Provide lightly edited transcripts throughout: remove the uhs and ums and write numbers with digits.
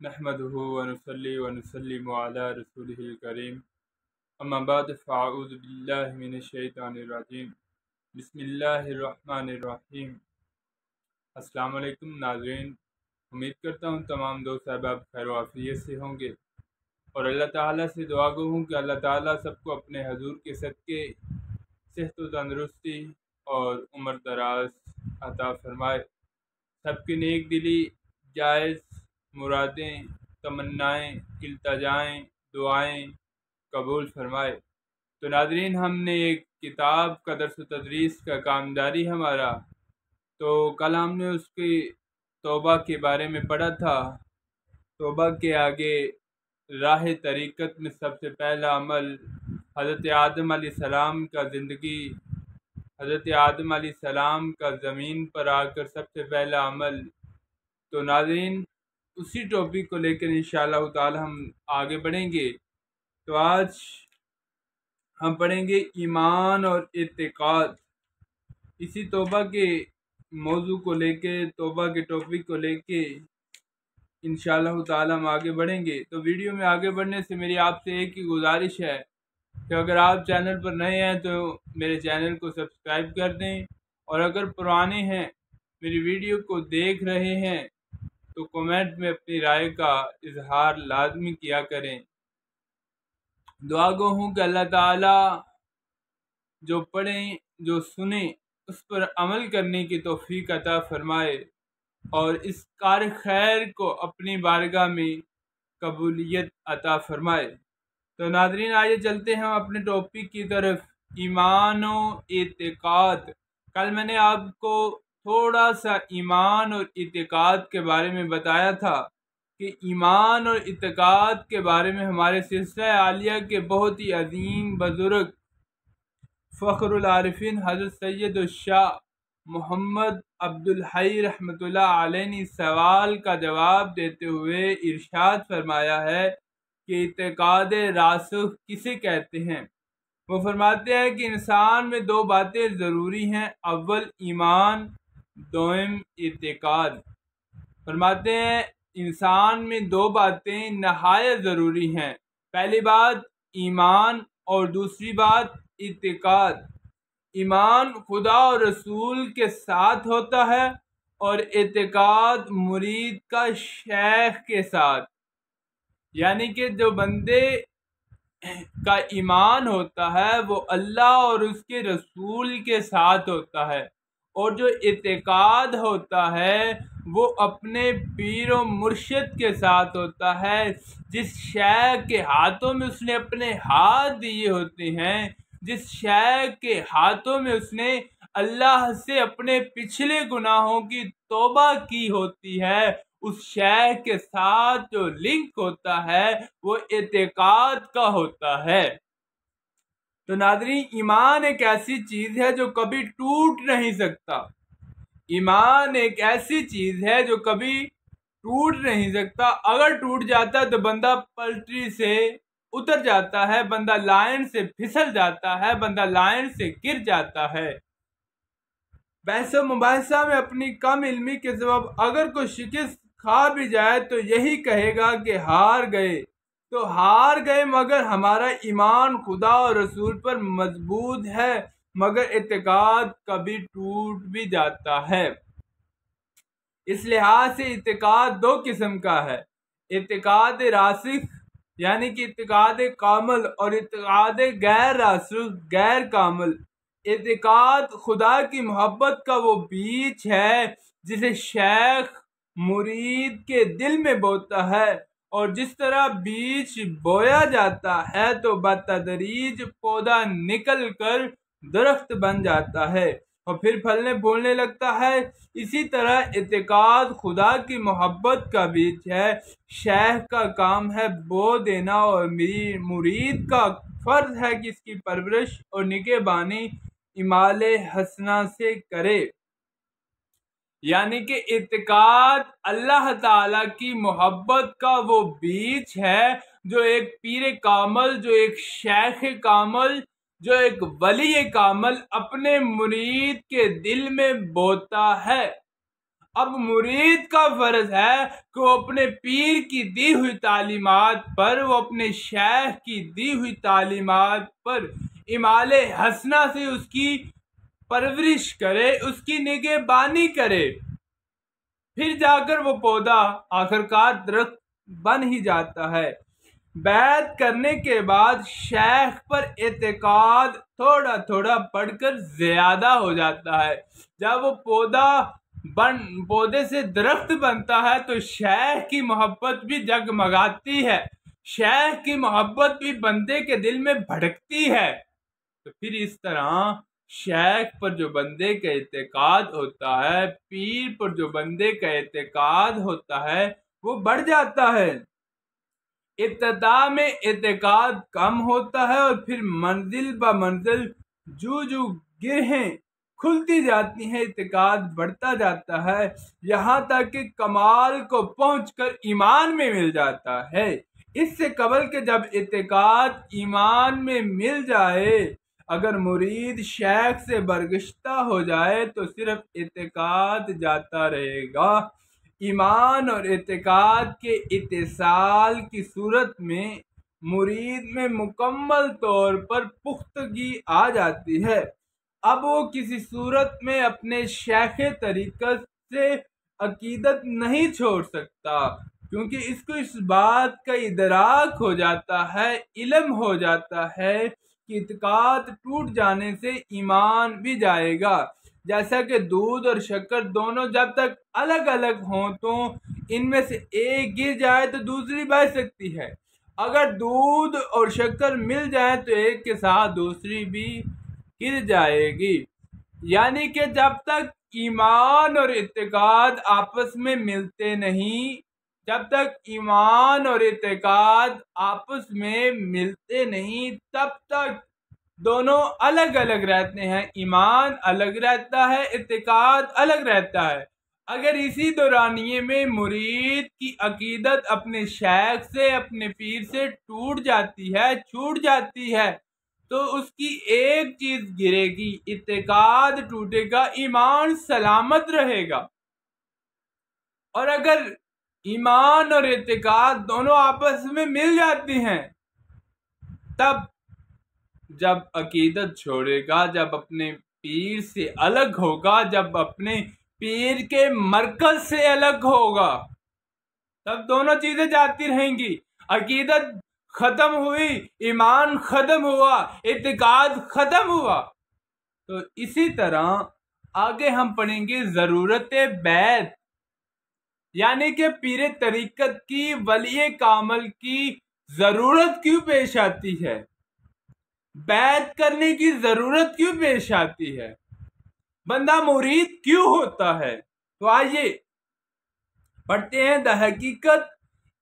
नहमदुहु व नुसल्ली व नुसल्लिमु अला रसूलिहिल करीम अम्मा बाद फ़अऊज़ु बिल्लाहि मिनश शैतानिर रजीम बिस्मिल्लाहिर रहमानिर रहीम। अस्सलाम वालेकुम नाज़रीन, उम्मीद करता हूँ तमाम दोस्त अहबाब खैर व आफियत से होंगे और अल्लाह ताला से दुआ गो हूँ कि अल्लाह ताला सबको अपने हजूर के सदके सेहत व तंदरुस्ती और उम्र दराज अता फरमाए। सबकी नेक दिली, जायज़ मुरादें, तमन्नाएँ, इल्तजाएँ, दुआएँ कबूल फरमाए। तो नाज़रीन, हमने एक किताब का दर्स व तदरीस का काम जारी हमारा। तो कल हमने उसकी तौबा के बारे में पढ़ा था। तौबा के आगे राह तरीक़त में सबसे पहला अमल हज़रत आदम अलैहिस्सलाम का ज़िंदगी, हज़रत आदम अलैहिस्सलाम का ज़मीन पर आकर सबसे पहला अमल। तो नाज़रीन, उसी टॉपिक को लेकर इंशाअल्लाह ताला हम आगे बढ़ेंगे। तो आज हम पढ़ेंगे ईमान और इत्तिकाद। इसी तौबा के मौजू को लेके, तौबा के टॉपिक को लेके इंशाअल्लाह ताला हम आगे बढ़ेंगे। तो वीडियो में आगे बढ़ने से मेरी आपसे एक ही गुजारिश है कि अगर आप चैनल पर नए हैं तो मेरे चैनल को सब्सक्राइब कर दें, और अगर पुराने हैं, मेरी वीडियो को देख रहे हैं, तो कमेंट में अपनी राय का इजहार लाजमी किया करें। दुआ गो हूँ कि अल्लाह ताला जो पढ़ें, जो सुने, उस पर अमल करने की तौफीक अता फरमाए और इस कार खैर को अपनी बारगाह में कबूलियत अता फरमाए। तो नाज़रीन, आइए चलते हैं अपने टॉपिक की तरफ, ईमान और इत्तिकाद। कल मैंने आपको थोड़ा सा ईमान और इत्तिकाद के बारे में बताया था कि ईमान और इत्तिकाद के बारे में हमारे सिलसिला आलिया के बहुत ही अजीम बुजुर्ग फ़ख्रुल आरिफीन हज़रत सैयद शाह मोहम्मद अब्दुल हई रहमतुल्लाह अलैह ने सवाल का जवाब देते हुए इरशाद फरमाया है कि इत्तिकाद रासिख किसे कहते हैं। वो फरमाते हैं कि इंसान में दो बातें ज़रूरी हैं, अव्वल ईमान, दोम इत्तिकाद। फरमाते हैं इंसान में दो बातें नहायत ज़रूरी हैं, पहली बात ईमान और दूसरी बात इत्तिकाद। ईमान खुदा और रसूल के साथ होता है और इत्तिकाद मुरीद का शेख के साथ। यानी कि जो बंदे का ईमान होता है वो अल्लाह और उसके रसूल के साथ होता है, और जो इत्तिकाद होता है वो अपने पीर और मुर्शिद के साथ होता है, जिस शेख के हाथों में उसने अपने हाथ दिए होते हैं, जिस शेख के हाथों में उसने अल्लाह से अपने पिछले गुनाहों की तौबा की होती है, उस शेख के साथ जो लिंक होता है वो इत्तिकाद का होता है। तो नाज़रीन, ईमान एक ऐसी चीज़ है जो कभी टूट नहीं सकता। ईमान एक ऐसी चीज़ है जो कभी टूट नहीं सकता। अगर टूट जाता है तो बंदा पलटी से उतर जाता है, बंदा लाइन से फिसल जाता है, बंदा लाइन से गिर जाता है। बहस मुबाहिसा में अपनी कम इल्मी के सबब अगर कोई शिकस्त खा भी जाए तो यही कहेगा कि हार गए। तो हार गए, मगर हमारा ईमान खुदा और रसूल पर मजबूत है, मगर इत्तिकाद कभी टूट भी जाता है। इस लिहाज से इत्तिकाद दो किस्म का है, इत्तिकाद रासिख यानी कि इत्तिकाद कामल और इत्तिकाद गैर रासिख गैर कामल। इत्तिकाद खुदा की मोहब्बत का वो बीज है जिसे शेख मुरीद के दिल में बोता है, और जिस तरह बीज बोया जाता है तो बतदरीज पौधा निकल कर दरख्त बन जाता है और फिर फलने फूलने लगता है। इसी तरह इत्तिकाद खुदा की मोहब्बत का बीज है। शेख का काम है बो देना और मुरीद का फर्ज है कि इसकी परवरिश और निगहबानी इमाले हसना से करे। यानी कि इत्तिकाद अल्लाह ताला की मोहब्बत का वो बीज है जो एक पीर कामल, जो एक शेख कामल, जो एक वली कामल अपने मुरीद के दिल में बोता है। अब मुरीद का फर्ज है कि वो अपने पीर की दी हुई तालीमात पर, वो अपने शेख की दी हुई तालीमात पर इमाले हसना से उसकी परवरिश करे, उसकी निगहबानी करे, फिर जाकर वो पौधा आखिरकार दरख्त बन ही जाता है। बैत करने के बाद शेख पर एतकाद थोड़ा थोड़ा बढ़कर ज्यादा हो जाता है। जब वो पौधे से दरख्त बनता है तो शेख की मोहब्बत भी जगमगाती है, शेख की मोहब्बत भी बंदे के दिल में भड़कती है। तो फिर इस तरह शेख पर जो बंदे का एतकाद होता है, पीर पर जो बंदे का एतकाद होता है, वो बढ़ जाता है। इब्तिदा में एतकाद कम होता है और फिर मंजिल ब मंजिल जू जू गिरहें खुलती जाती हैं, एतकाद बढ़ता जाता है, यहाँ तक कि कमाल को पहुंचकर ईमान में मिल जाता है। इससे कबल के जब एतकाद ईमान में मिल जाए, अगर मुरीद शेख से बरगश्ता हो जाए तो सिर्फ एतकाद जाता रहेगा। ईमान और एतकाद के इत्तिसाल की सूरत में मुरीद में मुकम्मल तौर पर पुख्तगी आ जाती है। अब वो किसी सूरत में अपने शेख तरीक़त से अकीदत नहीं छोड़ सकता, क्योंकि इसको इस बात का इदराक हो जाता है, इल्म हो जाता है कि इत्काद टूट जाने से ईमान भी जाएगा। जैसा कि दूध और शक्कर दोनों जब तक अलग अलग हों तो इनमें से एक गिर जाए तो दूसरी बह सकती है, अगर दूध और शक्कर मिल जाए तो एक के साथ दूसरी भी गिर जाएगी। यानी कि जब तक ईमान और इत्काद आपस में मिलते नहीं, जब तक ईमान और इत्काद आपस में मिलते नहीं, तब तक दोनों अलग अलग रहते हैं। ईमान अलग रहता है, इत्काद अलग रहता है। अगर इसी दौरानिये में मुरीद की अकीदत अपने शेख से, अपने पीर से टूट जाती है, छूट जाती है, तो उसकी एक चीज गिरेगी, इत्काद टूटेगा, ईमान सलामत रहेगा। और अगर ईमान और इत्काद दोनों आपस में मिल जाती हैं, तब जब अकीदत छोड़ेगा, जब अपने पीर से अलग होगा, जब अपने पीर के मरकज से अलग होगा, तब दोनों चीजें जाती रहेंगी। अकीदत खत्म हुई, ईमान खत्म हुआ, इत्काद खत्म हुआ। तो इसी तरह आगे हम पढ़ेंगे ज़रूरत बैत, यानी कि पीर तरीक़त की, वली कामल की ज़रूरत क्यों पेश आती है, बैत करने की ज़रूरत क्यों पेश आती है, बंदा मुरीद क्यों होता है। तो आइए पढ़ते हैं। द हकीकत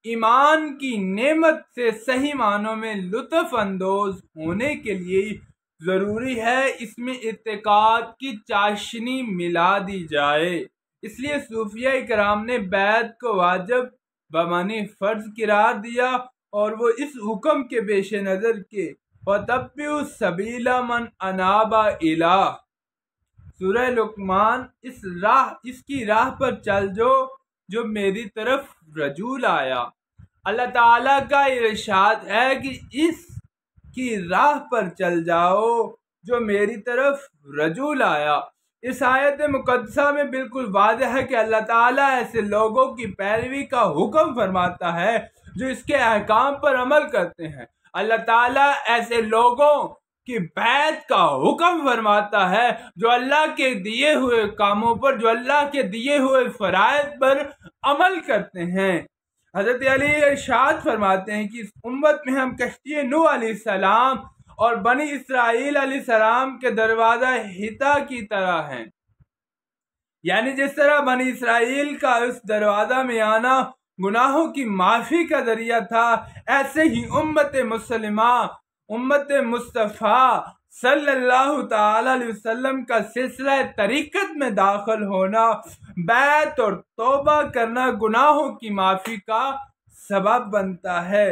ईमान की नेमत से सही मानों में लुत्फ़ अंदोज होने के लिए ज़रूरी है इसमें इत्काद की चाशनी मिला दी जाए। इसलिए सूफिया इकराम ने बैत को वाजिब बमाने फ़र्ज करार दिया और वो इस हुक्म के पेश नज़र के फ़तब्बिउ सबीला मन अनाबा इला, सूरह लुक़मान, इसकी राह पर चल जो मेरी तरफ रजूल आया। अल्लाह ताला का इरशाद है कि इसकी राह पर चल जाओ जो मेरी तरफ रजूल आया। इस आयत मुक़द्दसा में बिल्कुल वाज़ेह है कि अल्लाह ताला ऐसे लोगों की पैरवी का हुक्म फरमाता है जो इसके अहकाम पर अमल करते हैं। अल्लाह ताला ऐसे लोगों की बैत का हुक्म फरमाता है जो अल्लाह के दिए हुए कामों पर, जो अल्लाह के दिए हुए फराइज़ पर अमल करते हैं। हज़रत अली इरशाद फरमाते हैं कि इस उम्मत में हम कश्ती नूह अलैहिस्सलाम और बनी इसराइल अलैहिस्सलाम के दरवाज़ा हिता की तरह हैं। यानी जिस तरह बनी इसराइल का इस दरवाज़ा में आना गुनाहों की माफ़ी का जरिया था, ऐसे ही उम्मत मुस्लिमा, उम्मत मुस्तफ़ा सल्लल्लाहु ताला अलैहि वसल्लम का सिलसिला तरीक़त में दाखिल होना, बैत और तौबा करना गुनाहों की माफ़ी का सबब बनता है।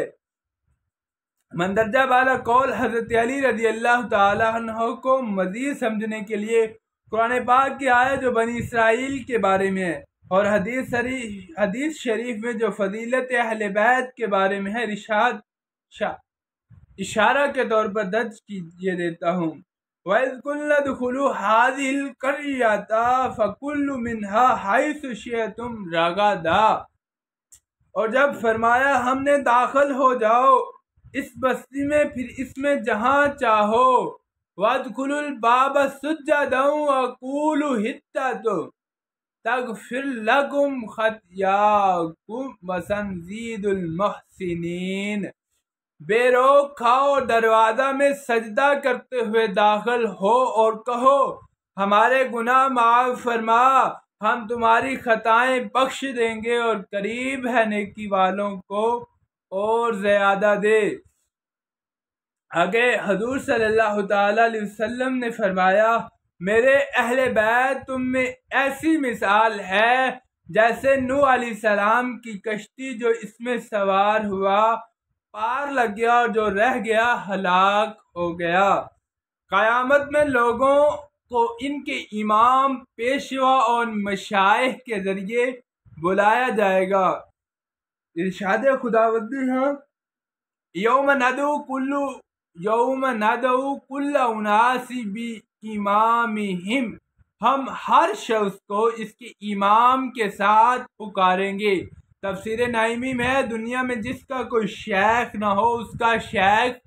मंदरजा वाला कौल हज़रत अली रज़ी अल्लाह ताला अन्हु को मज़ीद समझने के लिए कुरान पाक की आयत जो बनी इसराइल के बारे में है, और हदीस शरीफ में जो फजीलत अहले बैत के बारे में है, इशारा के तौर पर दर्ज कीजिए देता हूँ। वइज़ कुल्ना दुखुलू हाज़िल क़र्यता फ़कुल्लु मिन्हा हैसु शिअ्तुम रगदा, और जब फरमाया हमने दाखिल हो जाओ इस बस्ती में, फिर इसमें जहाँ चाहो, वदखुलुल बाब सुज्जदन वक़ूलु हित्ततुन तग़फ़िर लकुम ख़तियाकुम वसनज़ीदुल मुहसिनीन। बेरोक खाओ और दरवाज़ा में सजदा करते हुए दाखिल हो और कहो हमारे गुनाह माफ़ फरमा, हम तुम्हारी खताएं बख्श देंगे और करीब है नेकी वालों को और ज़्यादा दे। आगे हजूर सल्लल्लाहु ताला अलैहि वसल्लम ने फरमाया, मेरे अहले बैत तुम में ऐसी मिसाल है जैसे नूह अलैहिस्सलाम की कश्ती, जो इसमें सवार हुआ पार लग गया और जो रह गया हलाक हो गया। क़यामत में लोगों को इनके इमाम, पेशवा और मशाइख के जरिए बुलाया जाएगा। इरशाद खुदावंदी है, यौम नदउ कुल्ल उनासी बि इमामिहिम, हम हर शख्स को इसके इमाम के साथ पुकारेंगे। तफसीर नाइमी में, दुनिया में जिसका कोई शेख ना हो उसका शेख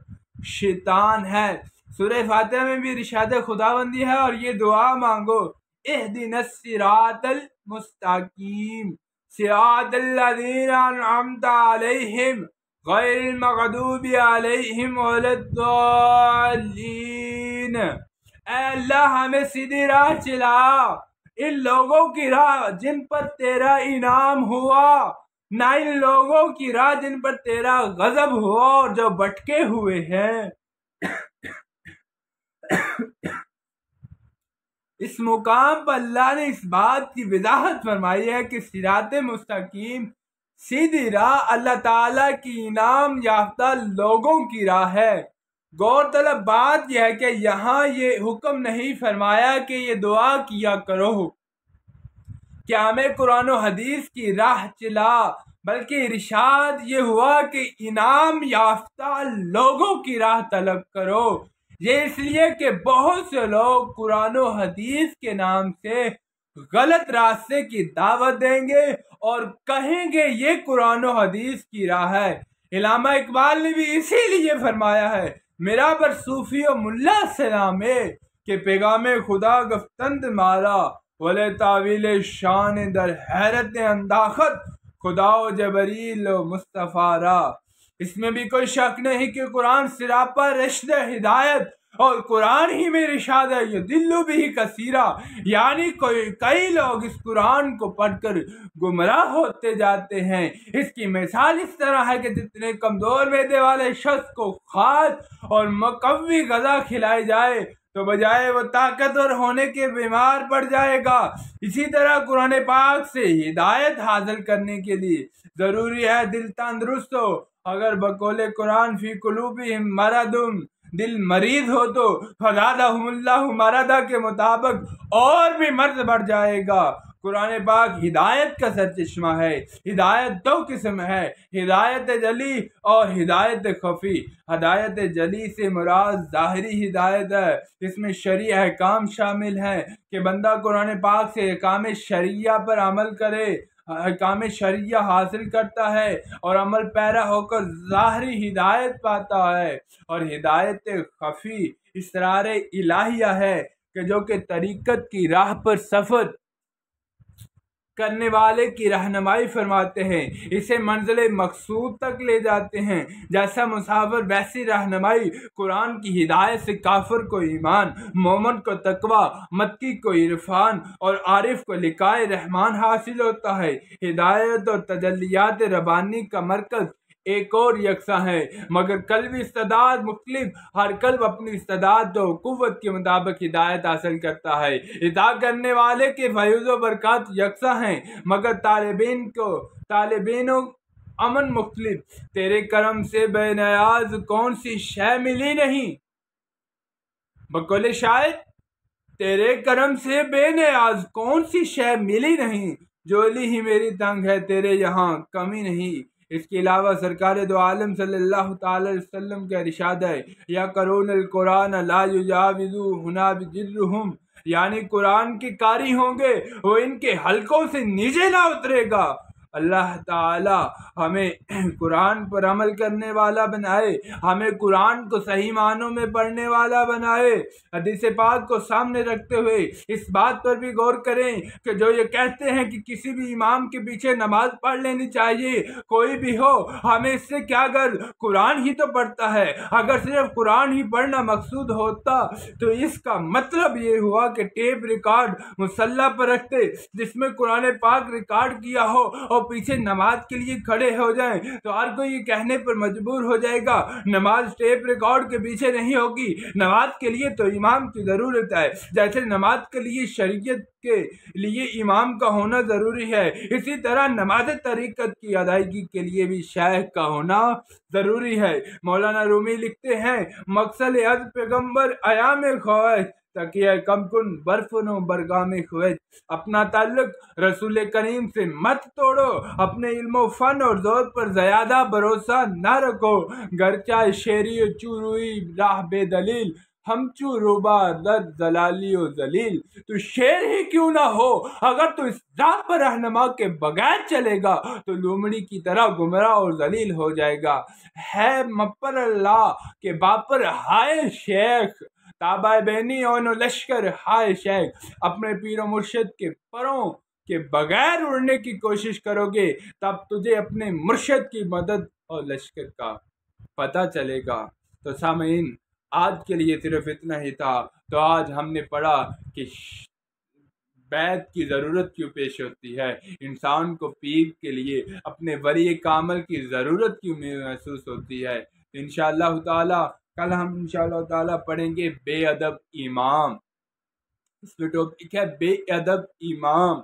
शैतान है। सूरह फातिहा में भी इरशाद खुदाबंदी है, और ये दुआ मांगो, इहदिनस सिरातल मुस्तकीम सिरातल लज़ीना अनअमता अलैहिम गैरिल मग़दूबि अलैहिम वलद्दालीन। अल्लाह हमें सीधी राह चला, इन लोगों की राह जिन पर तेरा इनाम हुआ, ना इन लोगों की राह जिन पर तेरा गजब हुआ और जो भटके हुए हैं। इस मुकाम पर अल्लाह ने इस बात की वजाहत फरमाई है कि सिराते मुस्तकीम, सीधी राह, अल्लाह ताला की इनाम याफ्ता लोगों की राह है। गौरतलब बात यह है कि यहाँ ये हुक्म नहीं फरमाया कि ये दुआ किया करो कि हमें कुरान और हदीस की राह चला, बल्कि इरशाद ये हुआ कि इनाम याफ्ता लोगों की राह तलब करो। ये इसलिए कि बहुत से लोग कुरान और हदीस के नाम से गलत रास्ते की दावत देंगे और कहेंगे ये कुरान और हदीस की राह है। इल्लामा इकबाल ने भी इसीलिए फरमाया है, मेरा पर सूफी और मुल्ला सलामे के पैगामे खुदा गफ्तंद मारा, वले तावील शान दर हैरत अंदाखत खुदा जबरील मुस्तफारा। इसमें भी कोई शक नहीं कि कुरान सिरापा रश्द हिदायत और कुरान ही में इरशाद है, ये दिल्लु भी कसीरा, यानी कई लोग इस कुरान को पढ़कर गुमराह होते जाते हैं। इसकी मिसाल इस तरह है कि जितने कमजोर मैदे वाले शख्स को खाद और मकवी गजा खिलाई जाए तो बजाय वो ताकतवर होने के बीमार पड़ जाएगा। इसी तरह कुरान पाक से हिदायत हासिल करने के लिए जरूरी है दिल तंदुरुस्त हो। अगर बकौले कुरान फी कुलूबिहिम मरदुन, दिल मरीज हो तो फज़ादहुमुल्लाहु मरदा के मुताबिक और भी मर्ज बढ़ जाएगा। कुरान पाक हिदायत का सरचश्मा है। हिदायत दो किस्म है, हिदायत जली और हिदायत खफी। हिदायत जली से मुराद ज़ाहिरी हिदायत है, इसमें शरई अहकाम शामिल हैं कि बंदा कुरान पाक से अहकाम शरिया पर अमल करे, अहकाम शरिया हासिल करता है और अमल पैरा होकर ज़ाहिरी हिदायत पाता है। और हिदायत खफी इसरार इलाहिया है कि जो कि तरीक़त की राह पर सफ़र करने वाले की रहनुमाई फरमाते हैं, इसे मंजिल मकसूद तक ले जाते हैं। जैसा मुसाफिर वैसी रहनुमाई। कुरान की हिदायत से काफिर को ईमान, मोमिन को तकवा, मत्की को इरफान और आरिफ को लिकाए रहमान हासिल होता है। हिदायत और तजल्लियात रब्बानी का मरकज एक और यकसा है, मगर कल्बी इस्तेदाद मुख्तलिफ। हर कल्ब अपनी इस्तेदाद और कुव्वत के मुताबिक हिदायत हासिल करता है। इता करने वाले के फयूज़ व बरकत यकसा हैं, मगर तालिबीनों अमन मुख्तलिफ। तेरे करम से बेनियाज कौन सी शय मिली नहीं, बकौले शायद तेरे करम से बेनियाज कौन सी शय मिली नहीं। झोली ही मेरी तंग है, तेरे यहाँ कमी नहीं। इसके अलावा सरकार दो आलम सल्लल्लाहु ताला अलैहि वसल्लम का इरशाद है, या करूनल कुरान ला युजाविजु हुनाबिजिर्रुहुम, यानी कुरान के कारी होंगे, वो इनके हलकों से नीचे ना उतरेगा। अल्लाह ताला हमें कुरान पर अमल करने वाला बनाए, हमें कुरान को सही मानों में पढ़ने वाला बनाए। हदीस पाक को सामने रखते हुए इस बात पर भी गौर करें कि जो ये कहते हैं कि किसी भी इमाम के पीछे नमाज पढ़ लेनी चाहिए, कोई भी हो, हमें इससे क्या गर, कुरान ही तो पढ़ता है। अगर सिर्फ कुरान ही पढ़ना मकसूद होता तो इसका मतलब ये हुआ कि टेप रिकॉर्ड मुसल्ला पर रखते जिसमें कुरान पाक रिकॉर्ड किया हो और पीछे नमाज के लिए खड़े हो जाएं, तो हर कोई ये कहने पर मजबूर हो जाएगा नमाज टेप रिकॉर्ड के पीछे नहीं होगी। नमाज के लिए तो इमाम की जरूरत है, जैसे नमाज के लिए शरीयत के लिए इमाम का होना जरूरी है, इसी तरह नमाज तरीकत की अदायगी के लिए भी शेख का होना जरूरी है। मौलाना रूमी लिखते हैं, मकसद अज पैगम्बर अयाम ख्वाहिश तकिया कमकुन बर्फनो बरगाम ख्वाहिश, अपना ताल्लुक रसूल करीम से मत तोड़ो, अपने इल्मो फन और जोर पर ज्यादा भरोसा न रखो, गर्चा शेरी चूरुई राह बेदलील हम चू रूबा दर जलाली और जलील। तो शेर ही क्यों ना हो, अगर तू इस राह पर रहनुमा के बगैर चलेगा तो लोमड़ी की तरह गुमराह और जलील हो जाएगा। है मपर अल्लाह के बापर हाय शेख, ताबा बैनी और लश्कर हाय शेख, अपने पीरो मुर्शिद के परों के बगैर उड़ने की कोशिश करोगे तब तुझे अपने मुर्शिद की मदद और लश्कर का पता चलेगा। तो सामीन, आज के लिए सिर्फ इतना ही था। तो आज हमने पढ़ा कि बैत की ज़रूरत क्यों पेश होती है, इंसान को पीर के लिए अपने वली कामल की ज़रूरत क्यों महसूस होती है। इंशाअल्लाह ताला कल हम इंशाअल्लाह ताला पढ़ेंगे बेअदब इमाम। इसमें टॉपिक है बेअदब इमाम।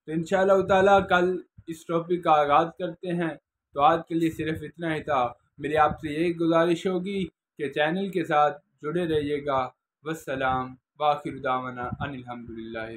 तो इंशाअल्लाह ताला कल इस टॉपिक का आगाज़ करते हैं। तो आज के लिए सिर्फ इतना ही था। मेरी आपसे यही गुजारिश होगी कि चैनल के साथ जुड़े रहिएगा। वस्सलाम वाखिर दावाना अनिल हम्दुलिल्लाहि।